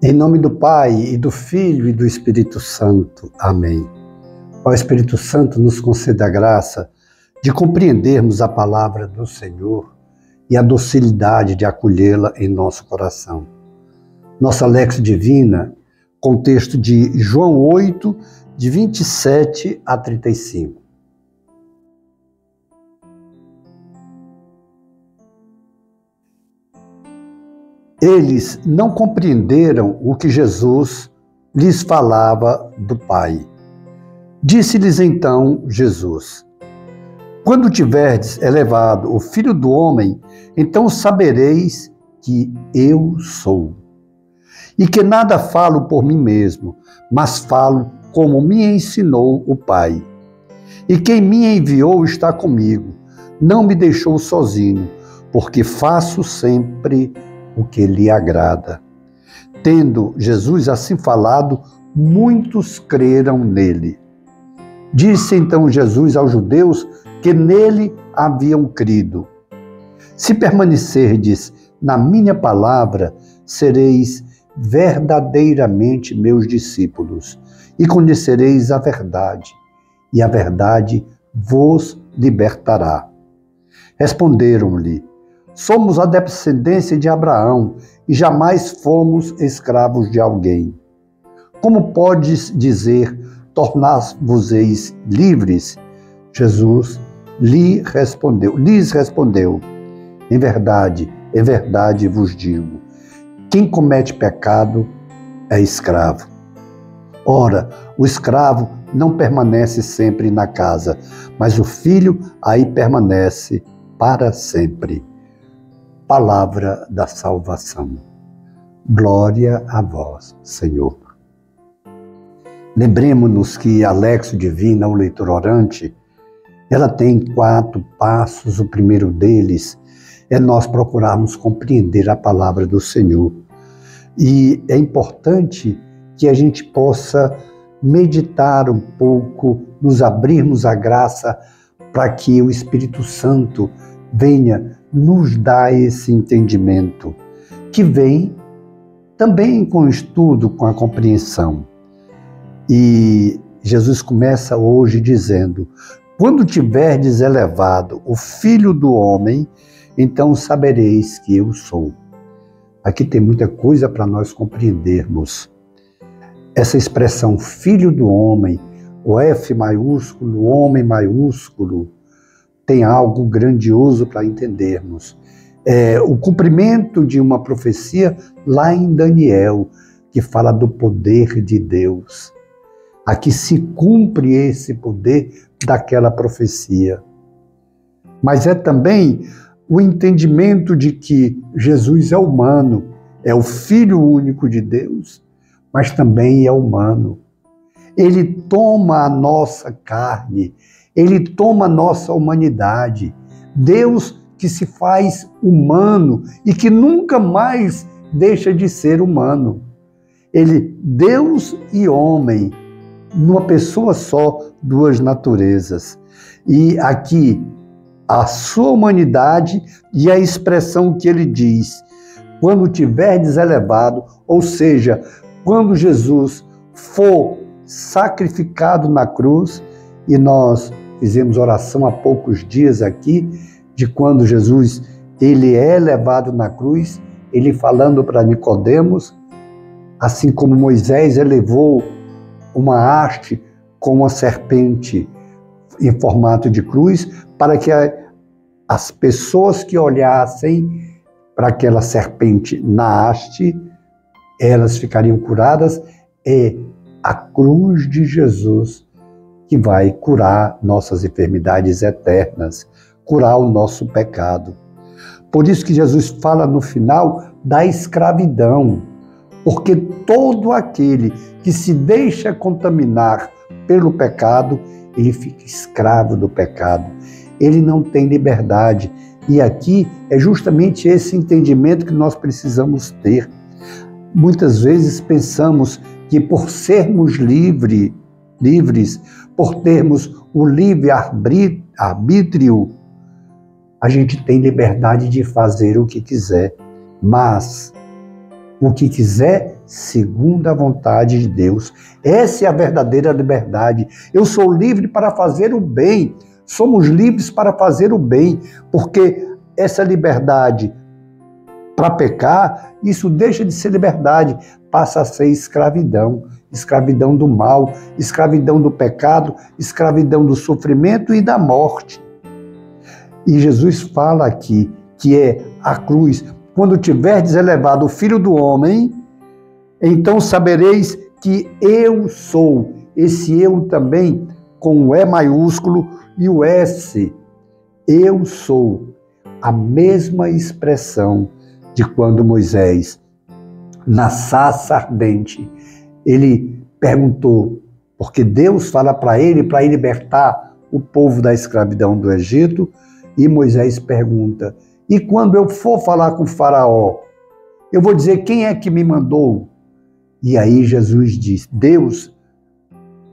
Em nome do Pai, e do Filho, e do Espírito Santo. Amém. Ó Espírito Santo, nos conceda a graça de compreendermos a palavra do Senhor e a docilidade de acolhê-la em nosso coração. Nossa Léxio Divina, contexto de João 8, de 27 a 35. Eles não compreenderam o que Jesus lhes falava do Pai. Disse-lhes então Jesus: quando tiverdes elevado o Filho do Homem, então sabereis que eu sou. E que nada falo por mim mesmo, mas falo como me ensinou o Pai. E quem me enviou está comigo, não me deixou sozinho, porque faço sempre o que lhe agrada. Tendo Jesus assim falado, muitos creram nele. Disse então Jesus aos judeus que nele haviam crido: se permanecerdes na minha palavra, sereis verdadeiramente meus discípulos, e conhecereis a verdade, e a verdade vos libertará. Responderam-lhe: somos a descendência de Abraão e jamais fomos escravos de alguém. Como podes dizer, tornar-vos-eis livres? Jesus lhes respondeu: em verdade vos digo, quem comete pecado é escravo. Ora, o escravo não permanece sempre na casa, mas o filho aí permanece para sempre. Palavra da salvação. Glória a vós, Senhor. Lembremos-nos que a Léxio Divina, o leitor orante, ela tem 4 passos. O primeiro deles é nós procurarmos compreender a palavra do Senhor. E é importante que a gente possa meditar um pouco, nos abrirmos à graça para que o Espírito Santo venha nos dar esse entendimento, que vem também com o estudo, com a compreensão. E Jesus começa hoje dizendo: quando tiverdes elevado o Filho do Homem, então sabereis que eu sou. Aqui tem muita coisa para nós compreendermos. Essa expressão Filho do Homem, o F maiúsculo, o homem maiúsculo, tem algo grandioso para entendermos. É o cumprimento de uma profecia lá em Daniel, que fala do poder de Deus. Aqui se cumpre esse poder daquela profecia. Mas é também o entendimento de que Jesus é humano, é o Filho único de Deus, mas também é humano. Ele toma a nossa carne, ele toma a nossa humanidade. Deus que se faz humano e que nunca mais deixa de ser humano. Ele, Deus e homem, numa pessoa só, 2 naturezas. E aqui, a sua humanidade e a expressão que ele diz: quando tiverdes elevado, ou seja, quando Jesus for sacrificado na cruz, e nós fizemos oração há poucos dias aqui, de quando Jesus ele é levado na cruz, ele falando para Nicodemos, assim como Moisés elevou uma haste com uma serpente em formato de cruz, para que as pessoas que olhassem para aquela serpente na haste, elas ficariam curadas. É a cruz de Jesus que vai curar nossas enfermidades eternas, curar o nosso pecado. Por isso que Jesus fala no final da escravidão, porque todo aquele que se deixa contaminar pelo pecado, ele fica escravo do pecado. Ele não tem liberdade. E aqui é justamente esse entendimento que nós precisamos ter. Muitas vezes pensamos que por sermos livres, por termos o livre-arbítrio, a gente tem liberdade de fazer o que quiser. Mas o que quiser segundo a vontade de Deus. Essa é a verdadeira liberdade. Eu sou livre para fazer o bem. Somos livres para fazer o bem, porque essa liberdade para pecar, isso deixa de ser liberdade, passa a ser escravidão. Escravidão do mal, escravidão do pecado, escravidão do sofrimento e da morte. E Jesus fala aqui que é a cruz. Quando tiverdes elevado o Filho do Homem, então sabereis que eu sou. Esse eu também com o E maiúsculo e o S. Eu sou. A mesma expressão de quando Moisés, na sarça ardente, ele perguntou, porque Deus fala para ele libertar o povo da escravidão do Egito, e Moisés pergunta, e quando eu for falar com o faraó, eu vou dizer quem é que me mandou? E aí Jesus diz,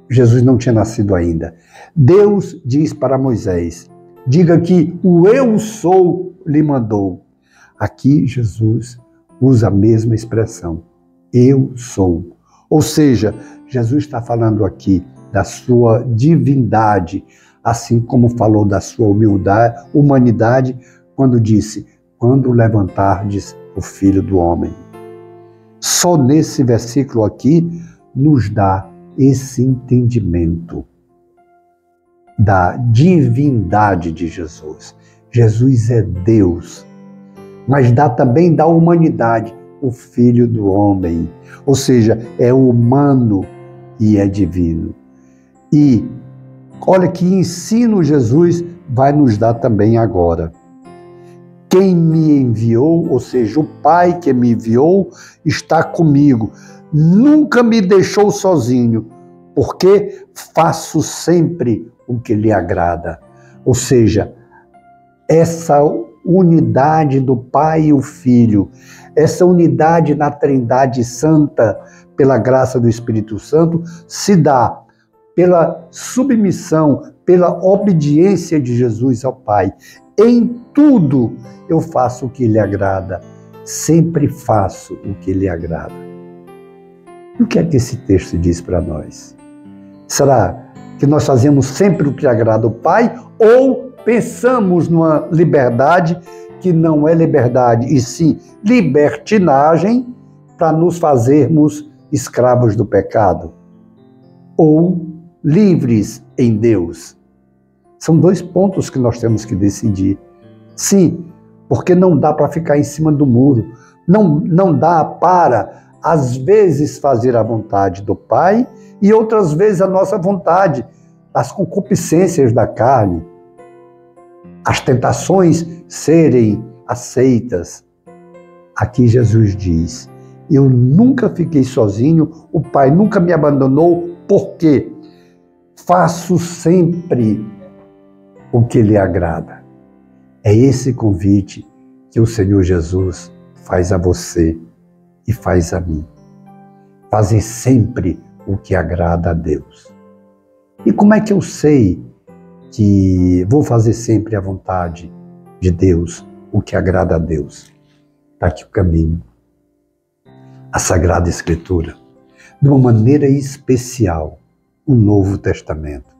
Jesus não tinha nascido ainda, Deus diz para Moisés, diga que o eu sou lhe mandou. Aqui Jesus usa a mesma expressão, eu sou. Ou seja, Jesus está falando aqui da sua divindade, assim como falou da sua humanidade, quando disse, quando levantardes o Filho do Homem. Só nesse versículo aqui nos dá esse entendimento da divindade de Jesus. Jesus é Deus, mas dá também da humanidade, o Filho do Homem, ou seja, é humano e é divino. E olha que ensino Jesus vai nos dar também agora. Quem me enviou, ou seja, o Pai que me enviou, está comigo. Nunca me deixou sozinho, porque faço sempre o que lhe agrada. Ou seja, essa unidade do Pai e o Filho, essa unidade na Trindade Santa, pela graça do Espírito Santo, se dá pela submissão, pela obediência de Jesus ao Pai. Em tudo eu faço o que lhe agrada, sempre faço o que lhe agrada. O que é que esse texto diz para nós? Será que nós fazemos sempre o que agrada ao Pai ou pensamos numa liberdade que não é liberdade, e sim libertinagem para nos fazermos escravos do pecado? Ou livres em Deus? São dois pontos que nós temos que decidir. Sim, porque não dá para ficar em cima do muro. Não dá para, às vezes, fazer a vontade do Pai e outras vezes a nossa vontade, as concupiscências da carne, as tentações serem aceitas. Aqui Jesus diz, eu nunca fiquei sozinho, o Pai nunca me abandonou, porque faço sempre o que lhe agrada. É esse convite que o Senhor Jesus faz a você e faz a mim. Fazer sempre o que agrada a Deus. E como é que eu sei que vou fazer sempre a vontade de Deus, o que agrada a Deus? Está aqui o caminho. A Sagrada Escritura, de uma maneira especial, o Novo Testamento.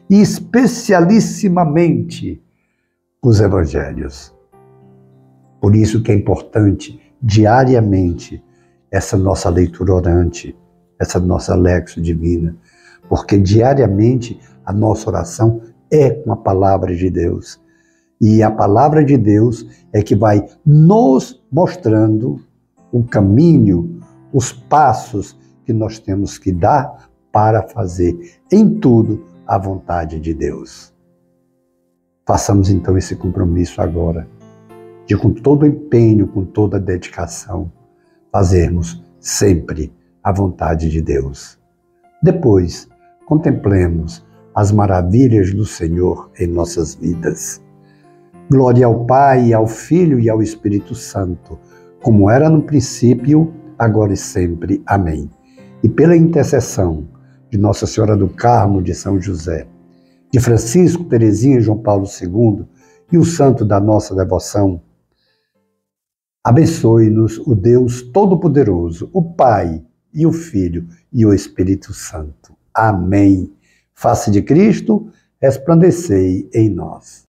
E especialissimamente os Evangelhos. Por isso que é importante, diariamente, essa nossa leitura orante, essa nossa Lexio Divina, porque diariamente a nossa oração é com a Palavra de Deus. E a Palavra de Deus é que vai nos mostrando o caminho, os passos que nós temos que dar para fazer em tudo a vontade de Deus. Façamos então esse compromisso agora, de com todo empenho, com toda dedicação, fazermos sempre a vontade de Deus. Depois, contemplemos as maravilhas do Senhor em nossas vidas. Glória ao Pai, ao Filho e ao Espírito Santo, como era no princípio, agora e sempre. Amém. E pela intercessão de Nossa Senhora do Carmo, de São José, de Francisco, Teresinha e João Paulo II, e o santo da nossa devoção, Abençoe-nos o Deus Todo-Poderoso, o Pai e o Filho e o Espírito Santo. Amém. Face de Cristo, resplandecei em nós.